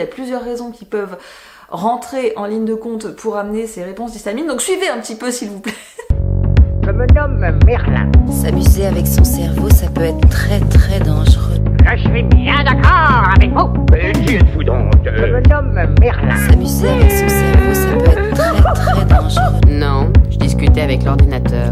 Il y a plusieurs raisons qui peuvent rentrer en ligne de compte pour amener ces réponses d'histamine, donc suivez un petit peu s'il vous plaît. Je me nomme Merlin. S'amuser avec son cerveau, ça peut être très dangereux. Je suis bien d'accord avec vous. Qui êtes-vous donc? Je me nomme Merlin. S'amuser avec son cerveau, ça peut être très dangereux. Non, je discutais avec l'ordinateur.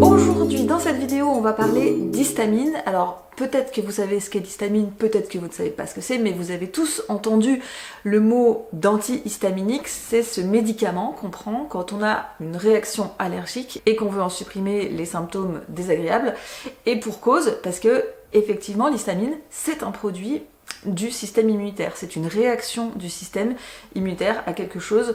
Aujourd'hui, dans cette vidéo, on va parler d'histamine. Alors, peut-être que vous savez ce qu'est l'histamine, peut-être que vous ne savez pas ce que c'est, mais vous avez tous entendu le mot d'antihistaminique. C'est ce médicament qu'on prend quand on a une réaction allergique et qu'on veut en supprimer les symptômes désagréables. Et pour cause, parce que, effectivement, l'histamine, c'est un produit du système immunitaire. C'est une réaction du système immunitaire à quelque chose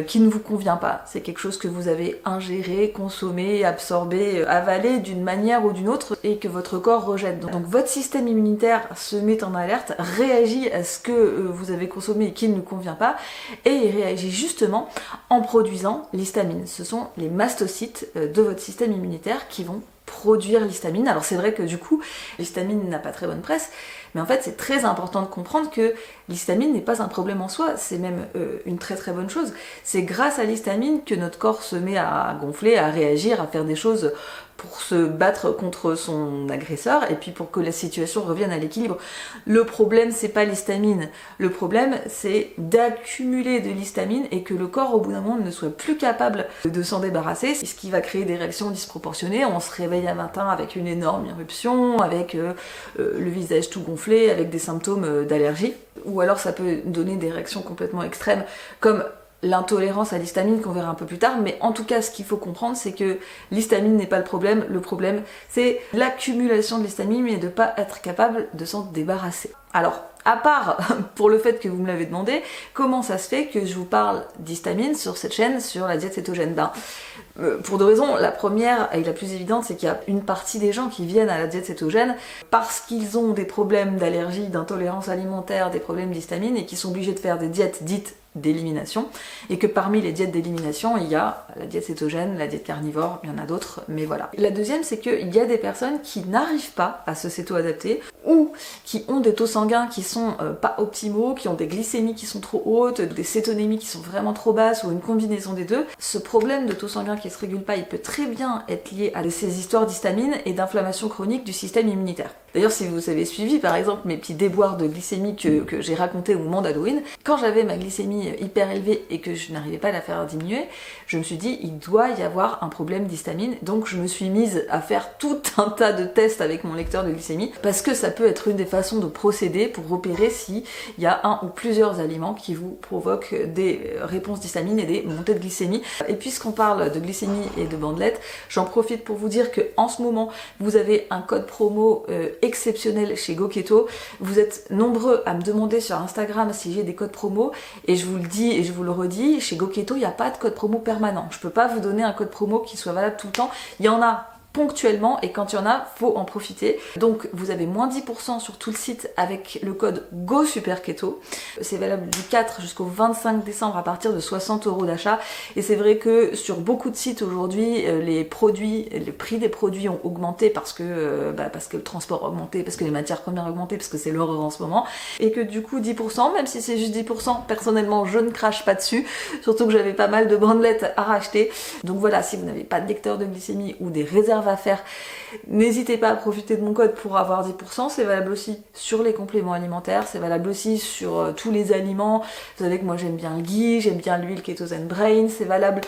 qui ne vous convient pas. C'est quelque chose que vous avez ingéré, consommé, absorbé, avalé d'une manière ou d'une autre et que votre corps rejette. Donc votre système immunitaire se met en alerte, réagit à ce que vous avez consommé et qui ne nous convient pas, et il réagit justement en produisant l'histamine. Ce sont les mastocytes de votre système immunitaire qui vont produire l'histamine. Alors c'est vrai que du coup, l'histamine n'a pas très bonne presse, mais en fait c'est très important de comprendre que l'histamine n'est pas un problème en soi, c'est même une très bonne chose. C'est grâce à l'histamine que notre corps se met à gonfler, à réagir, à faire des choses pour se battre contre son agresseur et puis pour que la situation revienne à l'équilibre. Le problème, c'est pas l'histamine. Le problème, c'est d'accumuler de l'histamine et que le corps, au bout d'un moment, ne soit plus capable de s'en débarrasser, ce qui va créer des réactions disproportionnées. On se réveille un matin avec une énorme éruption, avec le visage tout gonflé, avec des symptômes d'allergie. Ou alors ça peut donner des réactions complètement extrêmes, comme l'intolérance à l'histamine qu'on verra un peu plus tard, mais en tout cas ce qu'il faut comprendre c'est que l'histamine n'est pas le problème c'est l'accumulation de l'histamine et de ne pas être capable de s'en débarrasser. Alors, à part pour le fait que vous me l'avez demandé, comment ça se fait que je vous parle d'histamine sur cette chaîne, sur la diète cétogène? Pour deux raisons. La première et la plus évidente, c'est qu'il y a une partie des gens qui viennent à la diète cétogène parce qu'ils ont des problèmes d'allergie, d'intolérance alimentaire, des problèmes d'histamine et qui sont obligés de faire des diètes dites d'élimination, et que parmi les diètes d'élimination, il y a la diète cétogène, la diète carnivore, il y en a d'autres, mais voilà. La deuxième, c'est qu'il y a des personnes qui n'arrivent pas à se céto-adapter, ou qui ont des taux sanguins qui sont pas optimaux, qui ont des glycémies qui sont trop hautes, des cétonémies qui sont vraiment trop basses, ou une combinaison des deux. Ce problème de taux sanguin qui se régule pas, il peut très bien être lié à ces histoires d'histamine et d'inflammation chronique du système immunitaire. D'ailleurs, si vous avez suivi par exemple mes petits déboires de glycémie que j'ai racontés au moment d'Halloween, quand j'avais ma glycémie hyper élevée et que je n'arrivais pas à la faire diminuer, je me suis dit il doit y avoir un problème d'histamine, donc je me suis mise à faire tout un tas de tests avec mon lecteur de glycémie, parce que ça peut être une des façons de procéder pour repérer s'il y a un ou plusieurs aliments qui vous provoquent des réponses d'histamine et des montées de glycémie. Et puisqu'on parle de glycémie et de bandelettes, j'en profite pour vous dire que en ce moment vous avez un code promo exceptionnel chez GoKeto. Vous êtes nombreux à me demander sur Instagram si j'ai des codes promo, et je vous le dis et je vous le redis, chez GoKeto il n'y a pas de code promo permanent. Je peux pas vous donner un code promo qui soit valable tout le temps. Il y en a ponctuellement, et quand il y en a, faut en profiter. Donc vous avez moins 10% sur tout le site avec le code GoSuperKeto. C'est valable du 4 jusqu'au 25 décembre à partir de 60 € d'achat. Et c'est vrai que sur beaucoup de sites aujourd'hui, le prix des produits ont augmenté parce que le transport a augmenté, parce que les matières premières ont augmenté, parce que c'est l'horreur en ce moment. Et que du coup 10%, même si c'est juste 10%, personnellement je ne crache pas dessus. Surtout que j'avais pas mal de bandelettes à racheter. Donc voilà, si vous n'avez pas de lecteur de glycémie ou des réserves à faire, n'hésitez pas à profiter de mon code pour avoir 10%. C'est valable aussi sur les compléments alimentaires, c'est valable aussi sur tous les aliments. Vous savez que moi j'aime bien le ghee, j'aime bien l'huile Ketozen Brain, c'est valable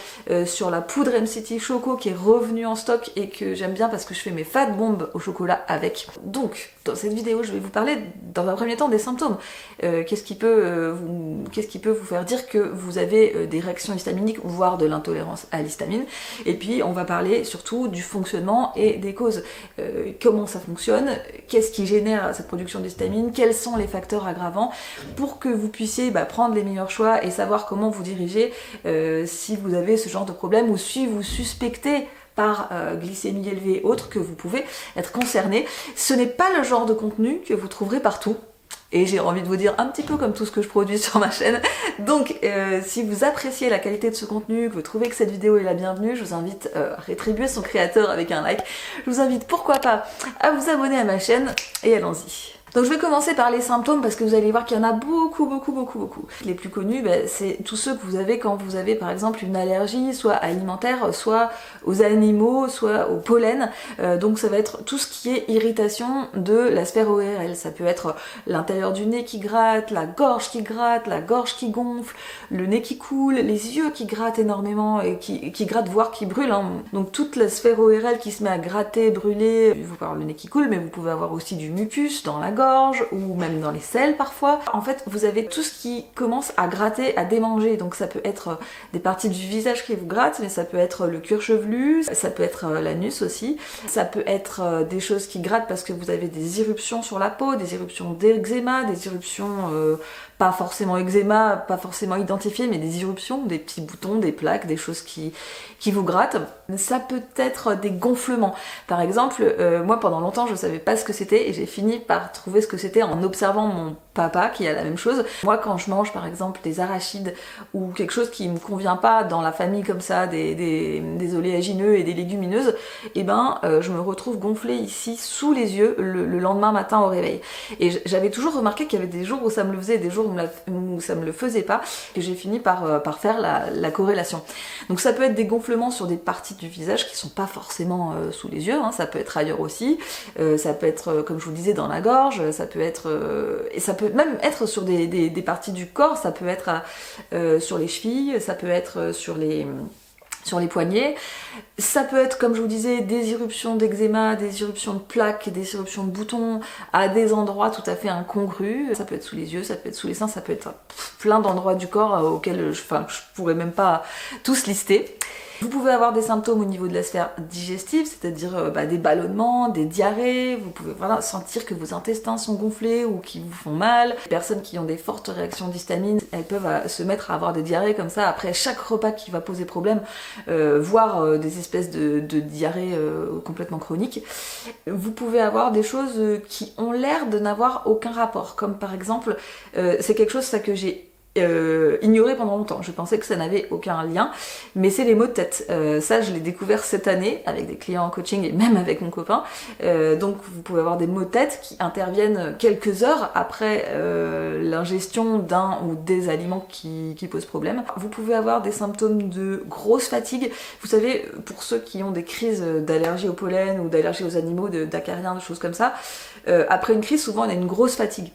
sur la poudre MCT Choco qui est revenue en stock et que j'aime bien parce que je fais mes fat bombes au chocolat avec. Donc dans cette vidéo je vais vous parler dans un premier temps des symptômes. Qu'est-ce qui peut vous faire dire que vous avez des réactions histaminiques, voire de l'intolérance à l'histamine. Et puis on va parler surtout du fonctionnement et des causes. Comment ça fonctionne, qu'est-ce qui génère cette production d'histamine, quels sont les facteurs aggravants, pour que vous puissiez prendre les meilleurs choix et savoir comment vous diriger si vous avez ce genre de problème, ou si vous suspectez par glycémie élevée et autres que vous pouvez être concerné. Ce n'est pas le genre de contenu que vous trouverez partout. Et j'ai envie de vous dire un petit peu comme tout ce que je produis sur ma chaîne. Donc si vous appréciez la qualité de ce contenu, que vous trouvez que cette vidéo est la bienvenue, je vous invite à rétribuer son créateur avec un like. Je vous invite pourquoi pas à vous abonner à ma chaîne, et allons-y. Donc je vais commencer par les symptômes parce que vous allez voir qu'il y en a beaucoup. Les plus connus, c'est tous ceux que vous avez quand vous avez par exemple une allergie, soit alimentaire, soit aux animaux, soit au pollen. Donc ça va être tout ce qui est irritation de la sphère ORL. Ça peut être l'intérieur du nez qui gratte, la gorge qui gonfle, le nez qui coule, les yeux qui grattent énormément et qui grattent voire qui brûlent. Hein. Donc toute la sphère ORL qui se met à gratter, brûler, vous pouvez avoir le nez qui coule, mais vous pouvez avoir aussi du mucus dans la gorge ou même dans les selles parfois. En fait, vous avez tout ce qui commence à gratter, à démanger. Donc ça peut être des parties du visage qui vous grattent, mais ça peut être le cuir chevelu, ça peut être l'anus aussi. Ça peut être des choses qui grattent parce que vous avez des éruptions sur la peau, des éruptions d'eczéma, des éruptions pas forcément eczéma, pas forcément identifiées, mais des éruptions, des petits boutons, des plaques, des choses qui vous grattent. Ça peut être des gonflements. Par exemple, moi pendant longtemps je savais pas ce que c'était et j'ai fini par trouver ce que c'était en observant mon papa qui a la même chose. Moi quand je mange par exemple des arachides ou quelque chose qui me convient pas dans la famille comme ça, des oléagineux et des légumineuses, et je me retrouve gonflée ici sous les yeux le lendemain matin au réveil. Et j'avais toujours remarqué qu'il y avait des jours où ça me le faisait et des jours où ça me le faisait pas, et j'ai fini par faire la corrélation. Donc ça peut être des gonflements sur des parties du visage qui sont pas forcément sous les yeux, hein, ça peut être ailleurs aussi, ça peut être comme je vous le disais dans la gorge, ça peut être et ça peut même être sur des parties du corps, ça peut être sur les chevilles, ça peut être sur les poignets, ça peut être comme je vous disais des éruptions d'eczéma, des éruptions de plaques, des éruptions de boutons à des endroits tout à fait incongrus, ça peut être sous les yeux, ça peut être sous les seins, ça peut être plein d'endroits du corps auxquels je pourrais même pas tous lister. Vous pouvez avoir des symptômes au niveau de la sphère digestive, c'est-à-dire des ballonnements, des diarrhées, vous pouvez sentir que vos intestins sont gonflés ou qui vous font mal. Les personnes qui ont des fortes réactions d'histamine, elles peuvent se mettre à avoir des diarrhées comme ça après chaque repas qui va poser problème, voire des espèces de diarrhées complètement chroniques. Vous pouvez avoir des choses qui ont l'air de n'avoir aucun rapport, comme par exemple, c'est quelque chose que j'ai ignoré pendant longtemps, je pensais que ça n'avait aucun lien, mais c'est les maux de tête. Ça je l'ai découvert cette année avec des clients en coaching et même avec mon copain. Donc vous pouvez avoir des maux de tête qui interviennent quelques heures après l'ingestion d'un ou des aliments qui posent problème. Vous pouvez avoir des symptômes de grosse fatigue. Vous savez, pour ceux qui ont des crises d'allergie au pollen ou d'allergie aux animaux, d'acariens, de choses comme ça, après une crise souvent on a une grosse fatigue.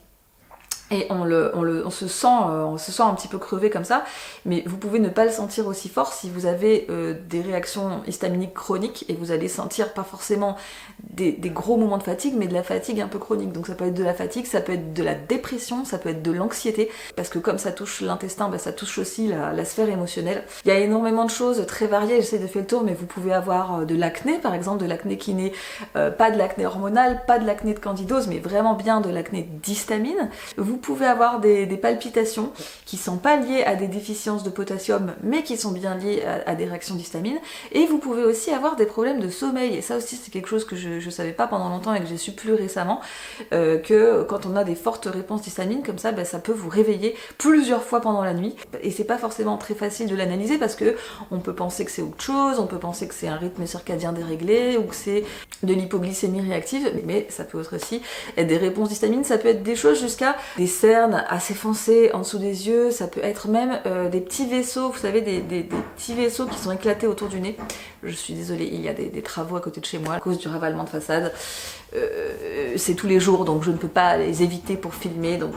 Et on se sent un petit peu crevé comme ça, mais vous pouvez ne pas le sentir aussi fort si vous avez des réactions histaminiques chroniques, et vous allez sentir pas forcément des gros moments de fatigue, mais de la fatigue un peu chronique. Donc ça peut être de la fatigue, ça peut être de la dépression, ça peut être de l'anxiété, parce que comme ça touche l'intestin, ça touche aussi la sphère émotionnelle. Il y a énormément de choses très variées, j'essaie de faire le tour, mais vous pouvez avoir de l'acné par exemple, de l'acné qui n'est pas de l'acné hormonal, pas de l'acné de candidose, mais vraiment bien de l'acné d'histamine. Vous pouvez avoir des palpitations qui sont pas liées à des déficiences de potassium, mais qui sont bien liées à des réactions d'histamine. Et vous pouvez aussi avoir des problèmes de sommeil, et ça aussi c'est quelque chose que je savais pas pendant longtemps et que j'ai su plus récemment, que quand on a des fortes réponses d'histamine comme ça, ça peut vous réveiller plusieurs fois pendant la nuit, et c'est pas forcément très facile de l'analyser parce que on peut penser que c'est autre chose, on peut penser que c'est un rythme circadien déréglé ou que c'est de l'hypoglycémie réactive, mais ça peut être aussi être des réponses d'histamine, ça peut être des choses jusqu'à des cernes assez foncées en dessous des yeux, ça peut être même des petits vaisseaux, vous savez, des petits vaisseaux qui sont éclatés autour du nez. Je suis désolée, il y a des travaux à côté de chez moi à cause du ravalement de façade. C'est tous les jours, donc je ne peux pas les éviter pour filmer, donc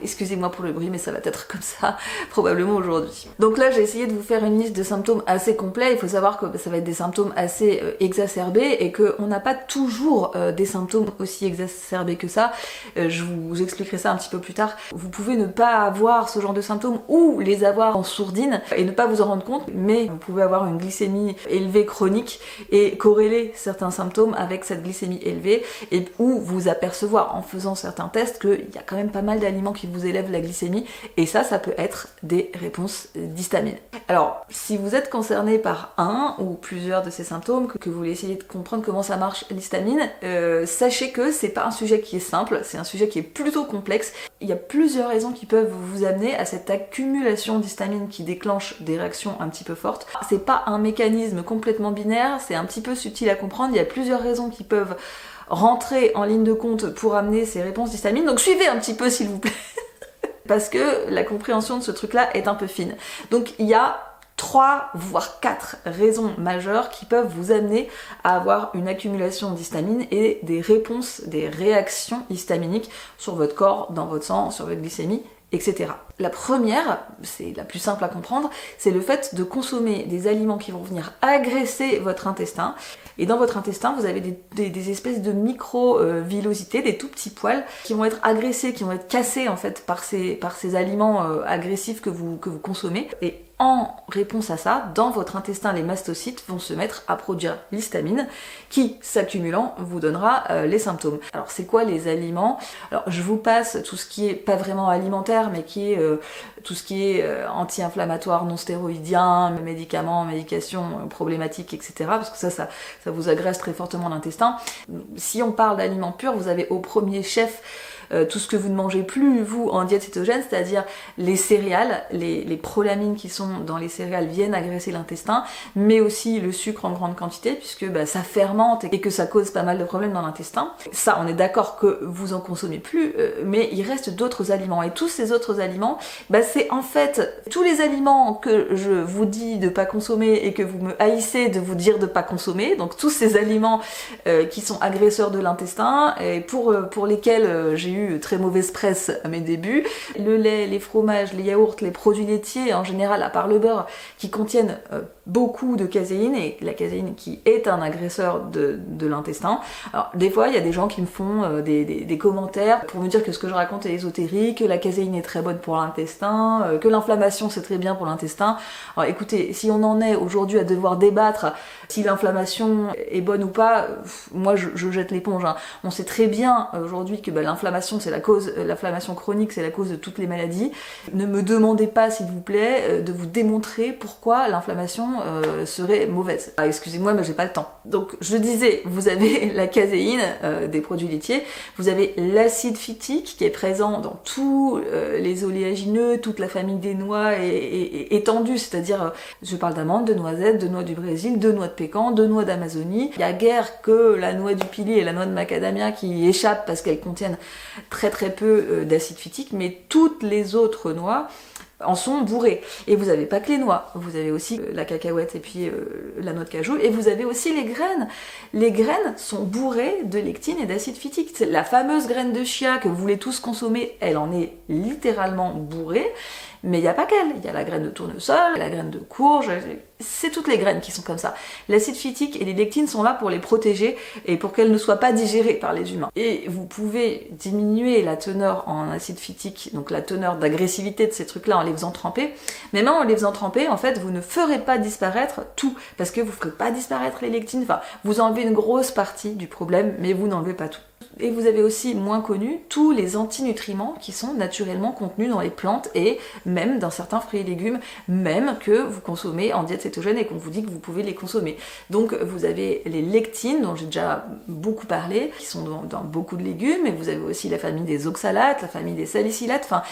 excusez-moi pour le bruit, mais ça va être comme ça probablement aujourd'hui. Donc là j'ai essayé de vous faire une liste de symptômes assez complets. Il faut savoir que ça va être des symptômes assez exacerbés et qu'on n'a pas toujours des symptômes aussi exacerbés que ça. Je vous expliquerai ça un petit peu plus tard. Vous pouvez ne pas avoir ce genre de symptômes ou les avoir en sourdine et ne pas vous en rendre compte, mais vous pouvez avoir une glycémie élevée chronique et corréler certains symptômes avec cette glycémie élevée, et ou vous apercevoir en faisant certains tests qu'il y a quand même pas mal d'aliments qui vous élèvent la glycémie, et ça peut être des réponses d'histamine. Alors si vous êtes concerné par un ou plusieurs de ces symptômes, que vous voulez essayer de comprendre comment ça marche l'histamine, sachez que c'est pas un sujet qui est simple, c'est un sujet qui est plutôt complexe. Il y a plusieurs raisons qui peuvent vous amener à cette accumulation d'histamine qui déclenche des réactions un petit peu fortes. C'est pas un mécanisme complètement binaire, c'est un petit peu subtil à comprendre, il y a plusieurs raisons qui peuvent rentrer en ligne de compte pour amener ces réponses d'histamine. Donc suivez un petit peu s'il vous plaît, parce que la compréhension de ce truc-là est un peu fine. Donc il y a 3 voire 4 raisons majeures qui peuvent vous amener à avoir une accumulation d'histamine et des réponses, des réactions histaminiques sur votre corps, dans votre sang, sur votre glycémie, etc. La première, c'est la plus simple à comprendre, c'est le fait de consommer des aliments qui vont venir agresser votre intestin. Et dans votre intestin, vous avez des espèces de micro-villosités, des tout petits poils qui vont être agressés, qui vont être cassés en fait par ces aliments agressifs que vous consommez. Et en réponse à ça, dans votre intestin, les mastocytes vont se mettre à produire l'histamine qui, s'accumulant, vous donnera les symptômes. Alors c'est quoi les aliments? Alors je vous passe tout ce qui est pas vraiment alimentaire, mais qui est tout ce qui est anti-inflammatoire, non stéroïdien, médicaments, médications problématiques, etc. Parce que ça vous agresse très fortement l'intestin. Si on parle d'aliments purs, vous avez au premier chef tout ce que vous ne mangez plus, vous, en diète cétogène, c'est-à-dire les céréales, les prolamines qui sont dans les céréales viennent agresser l'intestin, mais aussi le sucre en grande quantité, puisque ça fermente et que ça cause pas mal de problèmes dans l'intestin. Ça, on est d'accord que vous en consommez plus, mais il reste d'autres aliments. Et tous ces autres aliments, c'est en fait tous les aliments que je vous dis de pas consommer et que vous me haïssez de vous dire de pas consommer, donc tous ces aliments qui sont agresseurs de l'intestin, et pour lesquels j'ai eu très mauvaise presse à mes débuts. Le lait, les fromages, les yaourts, les produits laitiers en général, à part le beurre, qui contiennent beaucoup de caséine, et la caséine qui est un agresseur de l'intestin. Alors des fois il y a des gens qui me font des commentaires pour me dire que ce que je raconte est ésotérique, que la caséine est très bonne pour l'intestin, que l'inflammation c'est très bien pour l'intestin. Alors écoutez, si on en est aujourd'hui à devoir débattre si l'inflammation est bonne ou pas, moi je jette l'éponge, hein. On sait très bien aujourd'hui que l'inflammation c'est la cause, l'inflammation chronique c'est la cause de toutes les maladies. Ne me demandez pas s'il vous plaît de vous démontrer pourquoi l'inflammation serait mauvaise. Ah, excusez-moi mais j'ai pas le temps. Donc je disais, vous avez la caséine des produits laitiers, vous avez l'acide phytique qui est présent dans tous les oléagineux, toute la famille des noix et étendue, c'est-à-dire je parle d'amandes, de noisettes, de noix du Brésil, de noix de pécan, de noix d'Amazonie. Il y a guère que la noix du pili et la noix de macadamia qui échappent parce qu'elles contiennent très très peu d'acide phytique, mais toutes les autres noix en sont bourrées. Et vous avez pas que les noix, vous avez aussi la cacahuète et puis la noix de cajou, et vous avez aussi les graines. Les graines sont bourrées de lectine et d'acide phytique. C'est la fameuse graine de chia que vous voulez tous consommer, elle en est littéralement bourrée. Mais il n'y a pas qu'elle, il y a la graine de tournesol, la graine de courge, c'est toutes les graines qui sont comme ça. L'acide phytique et les lectines sont là pour les protéger et pour qu'elles ne soient pas digérées par les humains. Et vous pouvez diminuer la teneur en acide phytique, donc la teneur d'agressivité de ces trucs-là en les faisant tremper, mais même en les faisant tremper, en fait, vous ne ferez pas disparaître tout, parce que vous ne ferez pas disparaître les lectines, enfin, vous enlevez une grosse partie du problème, mais vous n'enlevez pas tout. Et vous avez aussi, moins connu, tous les antinutriments qui sont naturellement contenus dans les plantes et même dans certains fruits et légumes, même que vous consommez en diète cétogène et qu'on vous dit que vous pouvez les consommer. Donc vous avez les lectines, dont j'ai déjà beaucoup parlé, qui sont dans beaucoup de légumes, et vous avez aussi la famille des oxalates, la famille des salicylates, enfin...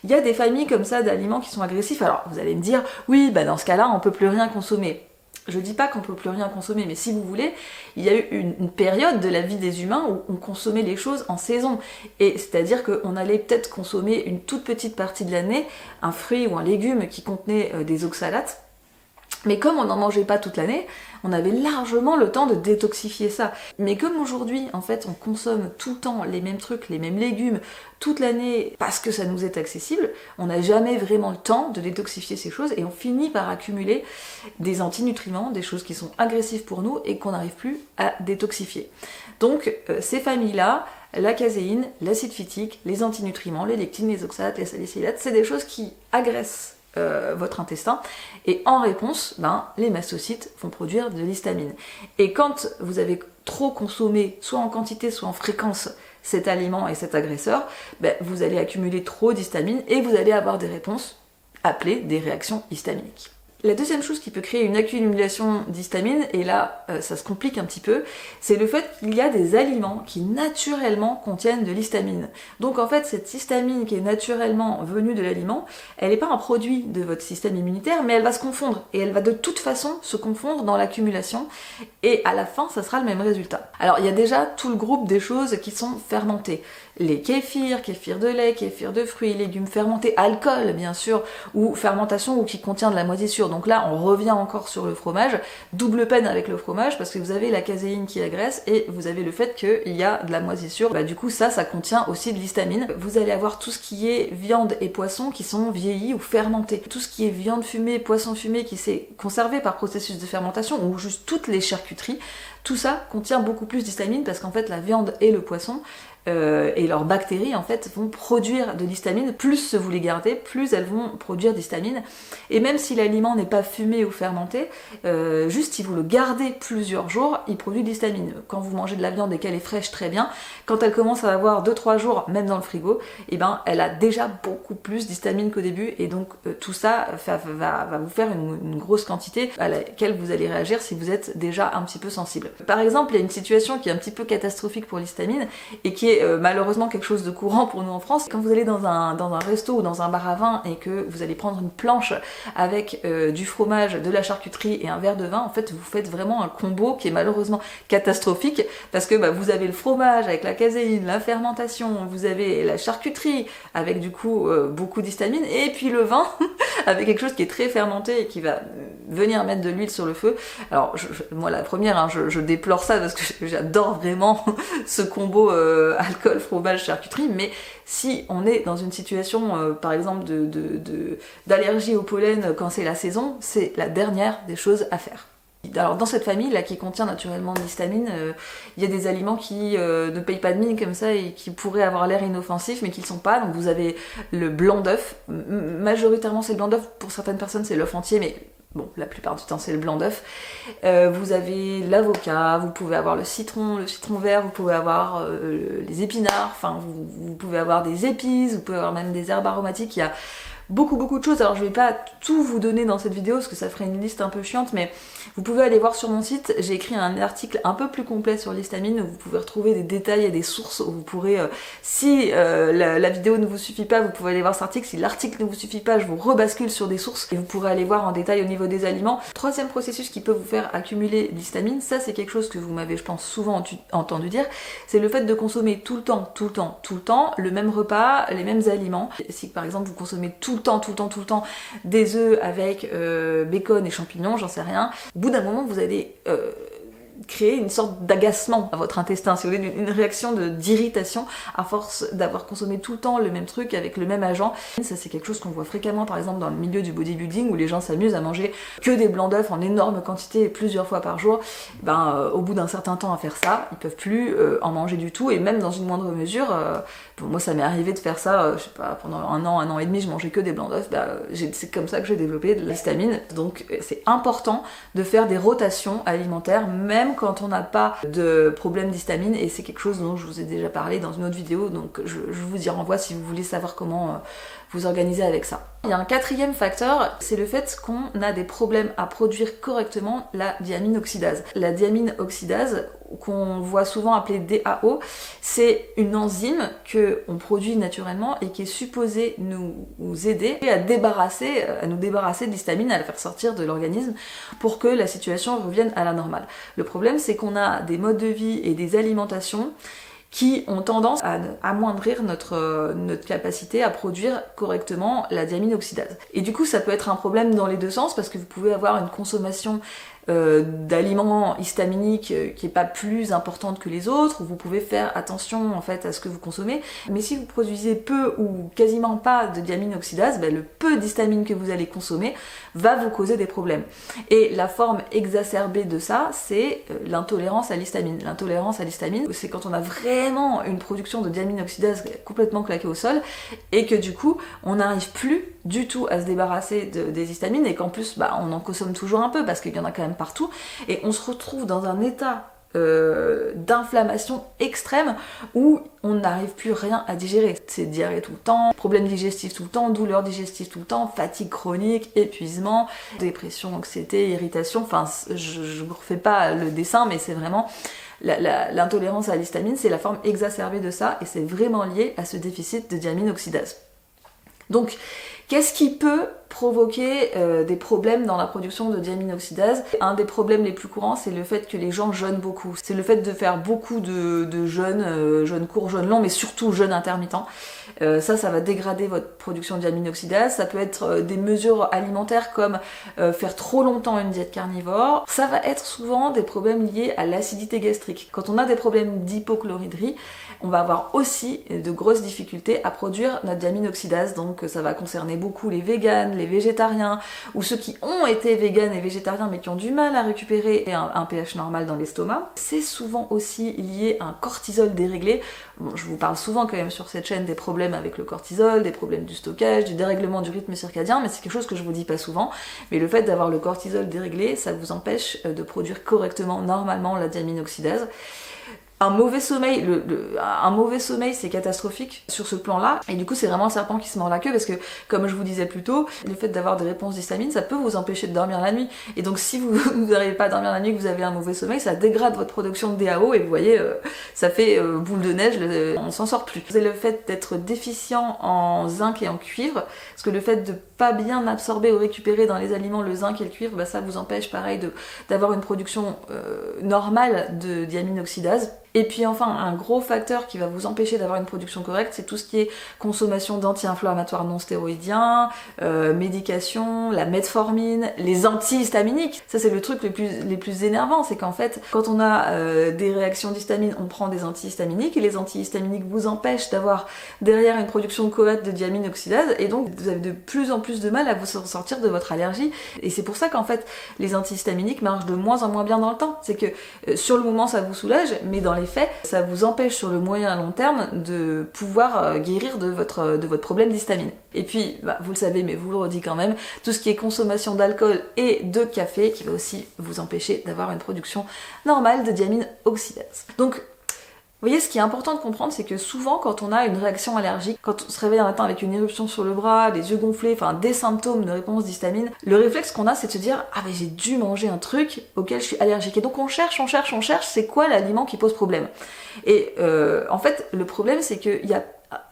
Il y a des familles comme ça d'aliments qui sont agressifs. Alors vous allez me dire, oui, dans ce cas-là, on peut plus rien consommer. Je dis pas qu'on peut plus rien consommer, mais si vous voulez, il y a eu une période de la vie des humains où on consommait les choses en saison. Et c'est-à-dire qu'on allait peut-être consommer une toute petite partie de l'année, un fruit ou un légume qui contenait des oxalates. Mais comme on n'en mangeait pas toute l'année, on avait largement le temps de détoxifier ça. Mais comme aujourd'hui, en fait, on consomme tout le temps les mêmes trucs, les mêmes légumes, toute l'année, parce que ça nous est accessible, on n'a jamais vraiment le temps de détoxifier ces choses, et on finit par accumuler des antinutriments, des choses qui sont agressives pour nous, et qu'on n'arrive plus à détoxifier. Donc, ces familles-là, la caséine, l'acide phytique, les antinutriments, les lectines, les oxalates, les salicylates, c'est des choses qui agressent votre intestin, et en réponse, les mastocytes vont produire de l'histamine. Et quand vous avez trop consommé, soit en quantité, soit en fréquence, cet aliment et cet agresseur, vous allez accumuler trop d'histamine et vous allez avoir des réponses appelées des réactions histaminiques. La deuxième chose qui peut créer une accumulation d'histamine, et là ça se complique un petit peu, c'est le fait qu'il y a des aliments qui naturellement contiennent de l'histamine. Donc en fait cette histamine qui est naturellement venue de l'aliment, elle n'est pas un produit de votre système immunitaire, mais elle va se confondre, et elle va de toute façon se confondre dans l'accumulation, et à la fin ça sera le même résultat. Alors il y a déjà tout le groupe des choses qui sont fermentées. Les kéfirs, kéfir de lait, kéfir de fruits, légumes fermentés, alcool bien sûr, ou fermentation ou qui contient de la moisissure. Donc là on revient encore sur le fromage, double peine avec le fromage parce que vous avez la caséine qui agresse et vous avez le fait qu'il y a de la moisissure. Bah, du coup ça contient aussi de l'histamine. Vous allez avoir tout ce qui est viande et poisson qui sont vieillis ou fermentés. Tout ce qui est viande fumée, poisson fumé qui s'est conservé par processus de fermentation ou juste toutes les charcuteries, tout ça contient beaucoup plus d'histamine parce qu'en fait la viande et le poisson et leurs bactéries en fait vont produire de l'histamine. Plus vous les gardez, plus elles vont produire d'histamine. Et même si l'aliment n'est pas fumé ou fermenté, juste si vous le gardez plusieurs jours, il produit de l'histamine. Quand vous mangez de la viande et qu'elle est fraîche, très bien. Quand elle commence à avoir 2-3 jours, même dans le frigo, et ben elle a déjà beaucoup plus d'histamine qu'au début. Et donc tout ça va vous faire une grosse quantité à laquelle vous allez réagir si vous êtes déjà un petit peu sensible. Par exemple, il y a une situation qui est un petit peu catastrophique pour l'histamine et qui est malheureusement quelque chose de courant pour nous en France. Quand vous allez dans un resto ou dans un bar à vin et que vous allez prendre une planche avec du fromage, de la charcuterie et un verre de vin, en fait vous faites vraiment un combo qui est malheureusement catastrophique parce que vous avez le fromage avec la caséine, la fermentation, vous avez la charcuterie avec du coup beaucoup d'histamine et puis le vin avec quelque chose qui est très fermenté et qui va venir mettre de l'huile sur le feu. Alors moi la première, hein, je déplore ça parce que j'adore vraiment ce combo alcool, fromage, charcuterie, mais si on est dans une situation par exemple d'allergie au pollen quand c'est la saison, c'est la dernière des choses à faire. Alors dans cette famille là qui contient naturellement de l'histamine, il y a des aliments qui ne payent pas de mine comme ça et qui pourraient avoir l'air inoffensifs mais qui ne le sont pas. Donc vous avez le blanc d'œuf, majoritairement c'est le blanc d'œuf, pour certaines personnes c'est l'œuf entier, mais bon, la plupart du temps c'est le blanc d'œuf. Vous avez l'avocat, vous pouvez avoir le citron vert, vous pouvez avoir les épinards, enfin vous pouvez avoir des épices, vous pouvez avoir même des herbes aromatiques. Il y a beaucoup de choses. Alors je vais pas tout vous donner dans cette vidéo parce que ça ferait une liste un peu chiante, mais vous pouvez aller voir sur mon site, j'ai écrit un article un peu plus complet sur l'histamine où vous pouvez retrouver des détails et des sources où vous pourrez, si la vidéo ne vous suffit pas, vous pouvez aller voir cet article. Si l'article ne vous suffit pas, je vous rebascule sur des sources et vous pourrez aller voir en détail au niveau des aliments. Troisième processus qui peut vous faire accumuler l'histamine, ça c'est quelque chose que vous m'avez je pense souvent entendu dire, c'est le fait de consommer tout le temps le même repas, les mêmes aliments. Si par exemple vous consommez tout le temps des œufs avec bacon et champignons, j'en sais rien, au bout d'un moment vous allez créer une sorte d'agacement à votre intestin, si vous voulez, une réaction d'irritation à force d'avoir consommé tout le temps le même truc avec le même agent. Ça c'est quelque chose qu'on voit fréquemment par exemple dans le milieu du bodybuilding où les gens s'amusent à manger que des blancs d'œufs en énorme quantité plusieurs fois par jour. Au bout d'un certain temps à faire ça, ils peuvent plus en manger du tout et même dans une moindre mesure, moi ça m'est arrivé de faire ça, je sais pas, pendant un an et demi je mangeais que des blancs d'œufs, c'est comme ça que j'ai développé de l'histamine. Donc c'est important de faire des rotations alimentaires même quand on n'a pas de problème d'histamine et c'est quelque chose dont je vous ai déjà parlé dans une autre vidéo, donc je vous y renvoie si vous voulez savoir comment vous organiser avec ça. Il y a un quatrième facteur, c'est le fait qu'on a des problèmes à produire correctement la diamine oxydase. La diamine oxydase, qu'on voit souvent appelée DAO, c'est une enzyme qu'on produit naturellement et qui est supposée nous aider à nous débarrasser de l'histamine, à la faire sortir de l'organisme pour que la situation revienne à la normale. Le problème, c'est qu'on a des modes de vie et des alimentations qui ont tendance à amoindrir notre capacité à produire correctement la diamine oxydase. Et du coup, ça peut être un problème dans les deux sens parce que vous pouvez avoir une consommation d'aliments histaminiques qui est pas plus importante que les autres, ou vous pouvez faire attention en fait à ce que vous consommez, mais si vous produisez peu ou quasiment pas de diamine oxydase, le peu d'histamine que vous allez consommer va vous causer des problèmes. Et la forme exacerbée de ça, c'est l'intolérance à l'histamine. L'intolérance à l'histamine, c'est quand on a vraiment une production de diamine oxydase complètement claquée au sol, et que du coup, on n'arrive plus du tout à se débarrasser des histamines, et qu'en plus, on en consomme toujours un peu, parce qu'il y en a quand même partout, et on se retrouve dans un état d'inflammation extrême où on n'arrive plus rien à digérer. C'est diarrhée tout le temps, problèmes digestifs tout le temps, douleurs digestives tout le temps, fatigue chronique, épuisement, dépression, anxiété, irritation, enfin je ne refais pas le dessin mais c'est vraiment l'intolérance à l'histamine, c'est la forme exacerbée de ça et c'est vraiment lié à ce déficit de diamine oxydase. Donc, qu'est-ce qui peut provoquer des problèmes dans la production de diamine oxydase? Un des problèmes les plus courants, c'est le fait que les gens jeûnent beaucoup. C'est le fait de faire beaucoup de jeûnes, jeûnes courts, jeûnes longs, mais surtout jeûnes intermittents. Ça va dégrader votre production de diamine oxydase. Ça peut être des mesures alimentaires comme faire trop longtemps une diète carnivore. Ça va être souvent des problèmes liés à l'acidité gastrique. Quand on a des problèmes d'hypochloridrie, on va avoir aussi de grosses difficultés à produire notre diamine oxydase. Donc ça va concerner beaucoup les véganes, les végétariens, ou ceux qui ont été véganes et végétariens mais qui ont du mal à récupérer un pH normal dans l'estomac. C'est souvent aussi lié à un cortisol déréglé. Bon, je vous parle souvent quand même sur cette chaîne des problèmes avec le cortisol, des problèmes du stockage, du dérèglement du rythme circadien, mais c'est quelque chose que je vous dis pas souvent. Mais le fait d'avoir le cortisol déréglé, ça vous empêche de produire correctement, normalement, la diamine oxydase. Un mauvais sommeil, c'est catastrophique sur ce plan-là, et du coup c'est vraiment le serpent qui se mord la queue, parce que comme je vous disais plus tôt, le fait d'avoir des réponses d'histamine, ça peut vous empêcher de dormir la nuit, et donc si vous n'arrivez pas à dormir la nuit, que vous avez un mauvais sommeil, ça dégrade votre production de DAO, et vous voyez, ça fait boule de neige, on s'en sort plus. C'est le fait d'être déficient en zinc et en cuivre, parce que le fait de pas bien absorber ou récupérer dans les aliments le zinc et le cuivre, bah ça vous empêche pareil d'avoir une production normale de diamine oxydase. Et puis enfin, un gros facteur qui va vous empêcher d'avoir une production correcte, c'est tout ce qui est consommation d'anti-inflammatoires non stéroïdiens, médication, la metformine, les antihistaminiques. Ça c'est le truc les plus énervants, c'est qu'en fait, quand on a des réactions d'histamine, on prend des antihistaminiques, et les antihistaminiques vous empêchent d'avoir derrière une production correcte de diamine oxydase, et donc vous avez de plus en plus de mal à vous sortir de votre allergie. Et c'est pour ça qu'en fait, les antihistaminiques marchent de moins en moins bien dans le temps. C'est que sur le moment ça vous soulage, mais dans les faits, ça vous empêche sur le moyen à long terme de pouvoir guérir de votre problème d'histamine. Et puis, vous le savez, mais vous le redis quand même, tout ce qui est consommation d'alcool et de café qui va aussi vous empêcher d'avoir une production normale de diamine oxydase. Donc, vous voyez, ce qui est important de comprendre, c'est que souvent, quand on a une réaction allergique, quand on se réveille un matin avec une éruption sur le bras, les yeux gonflés, enfin des symptômes de réponse d'histamine, le réflexe qu'on a, c'est de se dire « Ah mais j'ai dû manger un truc auquel je suis allergique ». Et donc on cherche, c'est quoi l'aliment qui pose problème. Et en fait, le problème, c'est qu'il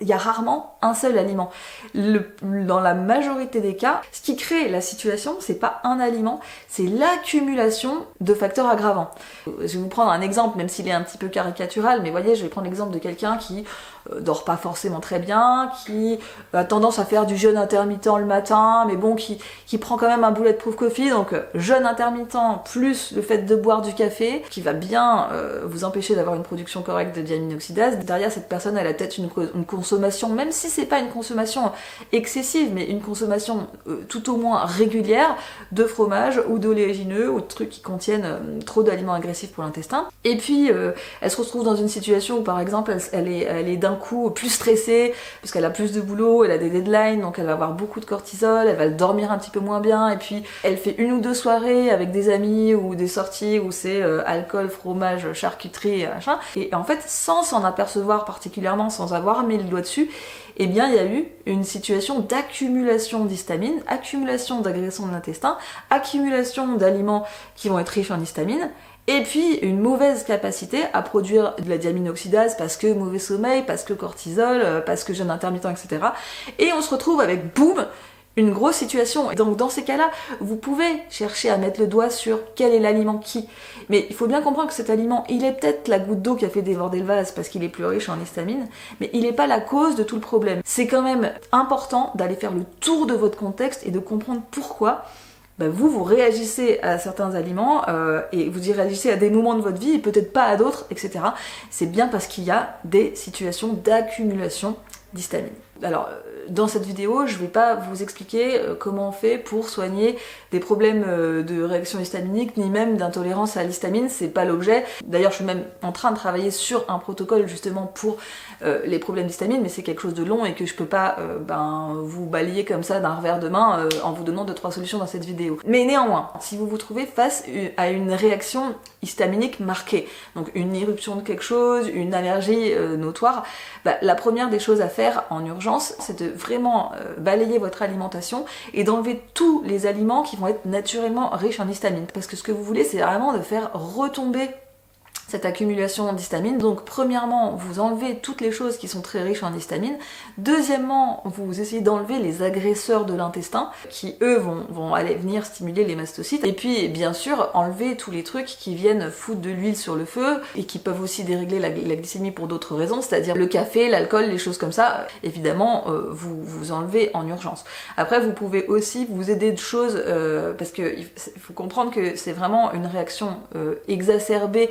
y a rarement un seul aliment. Dans la majorité des cas, ce qui crée la situation, c'est pas un aliment, c'est l'accumulation de facteurs aggravants. Je vais vous prendre un exemple, même s'il est un petit peu caricatural, mais voyez, je vais prendre l'exemple de quelqu'un qui dort pas forcément très bien, qui a tendance à faire du jeûne intermittent le matin, mais bon, qui prend quand même un bulletproof coffee, donc jeûne intermittent plus le fait de boire du café, qui va bien vous empêcher d'avoir une production correcte de diamine oxydase. Derrière cette personne, elle a peut-être une consommation, même si c'est pas une consommation excessive, mais une consommation tout au moins régulière de fromage ou d'oléagineux ou de trucs qui contiennent trop d'aliments agressifs pour l'intestin. Et puis elle se retrouve dans une situation où par exemple elle est d'un coup plus stressée parce qu'elle a plus de boulot, elle a des deadlines, donc elle va avoir beaucoup de cortisol, elle va dormir un petit peu moins bien, et puis elle fait une ou deux soirées avec des amis ou des sorties où c'est alcool, fromage, charcuterie, machin, et en fait sans s'en apercevoir particulièrement, sans avoir mis le doigt dessus, eh bien il y a eu une situation d'accumulation d'histamine, accumulation d'agression de l'intestin, accumulation d'aliments qui vont être riches en histamine, et puis une mauvaise capacité à produire de la diamine oxydase parce que mauvais sommeil, parce que cortisol, parce que jeûne intermittent, etc. Et on se retrouve avec, boum, une grosse situation. Et donc dans ces cas-là, vous pouvez chercher à mettre le doigt sur quel est l'aliment qui. Mais il faut bien comprendre que cet aliment, il est peut-être la goutte d'eau qui a fait déborder le vase parce qu'il est plus riche en histamine, mais il n'est pas la cause de tout le problème. C'est quand même important d'aller faire le tour de votre contexte et de comprendre pourquoi vous réagissez à certains aliments et vous y réagissez à des moments de votre vie et peut-être pas à d'autres, etc. C'est bien parce qu'il y a des situations d'accumulation d'histamine. Alors, dans cette vidéo, je vais pas vous expliquer comment on fait pour soigner des problèmes de réaction histaminique, ni même d'intolérance à l'histamine, c'est pas l'objet. D'ailleurs, je suis même en train de travailler sur un protocole justement pour les problèmes d'histamine, mais c'est quelque chose de long et que je peux pas vous balayer comme ça d'un revers de main en vous donnant 2-3 solutions dans cette vidéo. Mais néanmoins, si vous vous trouvez face à une réaction histaminique marquée, donc une éruption de quelque chose, une allergie notoire, la première des choses à faire en urgence, c'est de vraiment balayer votre alimentation et d'enlever tous les aliments qui vont être naturellement riches en histamine. Parce que ce que vous voulez, c'est vraiment de faire retomber cette accumulation d'histamine. Donc premièrement, vous enlevez toutes les choses qui sont très riches en histamine. Deuxièmement, vous essayez d'enlever les agresseurs de l'intestin qui eux vont aller venir stimuler les mastocytes. Et puis bien sûr, enlever tous les trucs qui viennent foutre de l'huile sur le feu et qui peuvent aussi dérégler la glycémie pour d'autres raisons, c'est-à-dire le café, l'alcool, les choses comme ça. Évidemment, vous enlevez en urgence. Après, vous pouvez aussi vous aider de choses parce que il faut comprendre que c'est vraiment une réaction exacerbée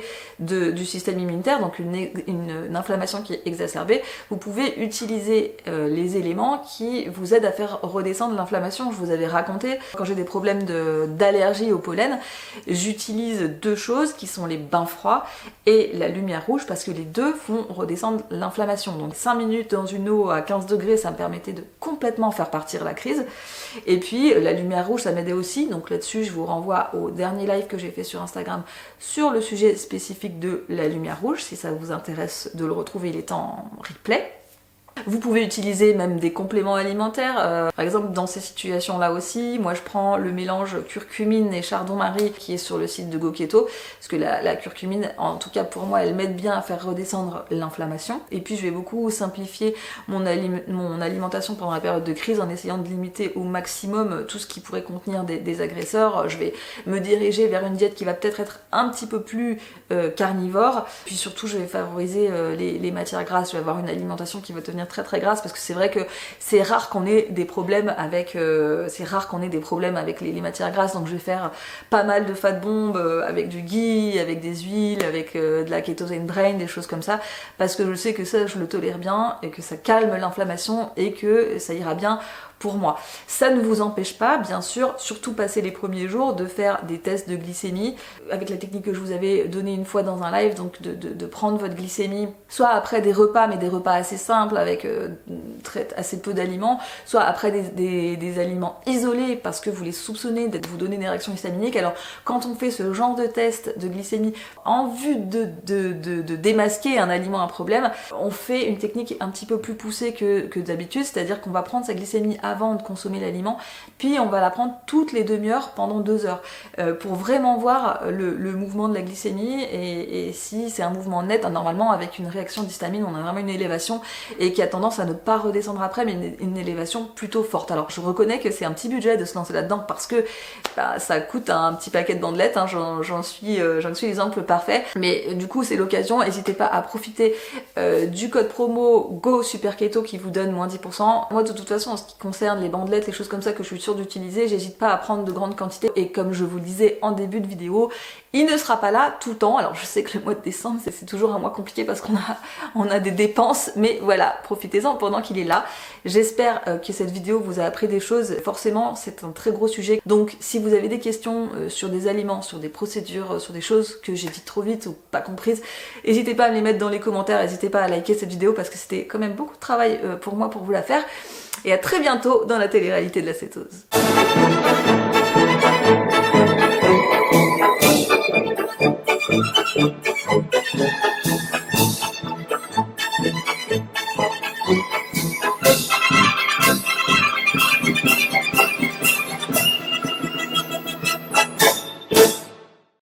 du système immunitaire, donc une inflammation qui est exacerbée. Vous pouvez utiliser les éléments qui vous aident à faire redescendre l'inflammation. Je vous avais raconté, quand j'ai des problèmes d'allergie au pollen, j'utilise deux choses qui sont les bains froids et la lumière rouge parce que les deux font redescendre l'inflammation. Donc 5 minutes dans une eau à 15 degrés, ça me permettait de complètement faire partir la crise. Et puis la lumière rouge, ça m'aidait aussi. Donc là-dessus, je vous renvoie au dernier live que j'ai fait sur Instagram sur le sujet spécifique de la lumière rouge. Si ça vous intéresse de le retrouver, il est en replay. Vous pouvez utiliser même des compléments alimentaires. Par exemple, dans ces situations-là aussi, moi je prends le mélange curcumine et chardon-marie qui est sur le site de GoKeto, parce que la curcumine, en tout cas pour moi, elle m'aide bien à faire redescendre l'inflammation. Et puis je vais beaucoup simplifier mon alimentation pendant la période de crise en essayant de limiter au maximum tout ce qui pourrait contenir des agresseurs. Je vais me diriger vers une diète qui va peut-être être un petit peu plus carnivore. Puis surtout, je vais favoriser les matières grasses. Je vais avoir une alimentation qui va devenir très grasse parce que c'est vrai que c'est rare qu'on ait des problèmes avec les matières grasses, donc je vais faire pas mal de fat bombes avec du ghee, avec des huiles, avec de la ketogène brain, des choses comme ça, parce que je sais que ça je le tolère bien et que ça calme l'inflammation et que ça ira bien pour moi. Ça ne vous empêche pas, bien sûr, surtout passer les premiers jours, de faire des tests de glycémie avec la technique que je vous avais donnée une fois dans un live, donc de prendre votre glycémie, soit après des repas, mais des repas assez simples avec assez peu d'aliments, soit après des aliments isolés parce que vous les soupçonnez de vous donner des réactions histaminiques. Alors quand on fait ce genre de test de glycémie en vue de démasquer un aliment, un problème, on fait une technique un petit peu plus poussée que d'habitude, c'est-à-dire qu'on va prendre sa glycémie avant de consommer l'aliment, puis on va la prendre toutes les demi-heures pendant 2 heures pour vraiment voir le mouvement de la glycémie et si c'est un mouvement net, normalement avec une réaction d'histamine on a vraiment une élévation et qui a tendance à ne pas redescendre après, mais une élévation plutôt forte. Alors je reconnais que c'est un petit budget de se lancer là-dedans parce que ça coûte un petit paquet de bandelettes, hein, j'en suis l'exemple parfait, mais du coup c'est l'occasion, n'hésitez pas à profiter du code promo GoSuperKeto qui vous donne moins 10%. Moi de toute façon en ce qui concerne les bandelettes, les choses comme ça que je suis sûre d'utiliser, j'hésite pas à prendre de grandes quantités et comme je vous le disais en début de vidéo, il ne sera pas là tout le temps. Alors je sais que le mois de décembre c'est toujours un mois compliqué parce qu'on a des dépenses, mais voilà, profitez-en pendant qu'il est là. J'espère que cette vidéo vous a appris des choses. Forcément c'est un très gros sujet, donc si vous avez des questions sur des aliments, sur des procédures, sur des choses que j'ai dites trop vite ou pas comprises, n'hésitez pas à me les mettre dans les commentaires, n'hésitez pas à liker cette vidéo parce que c'était quand même beaucoup de travail pour moi pour vous la faire. Et à très bientôt dans la télé-réalité de la cétose.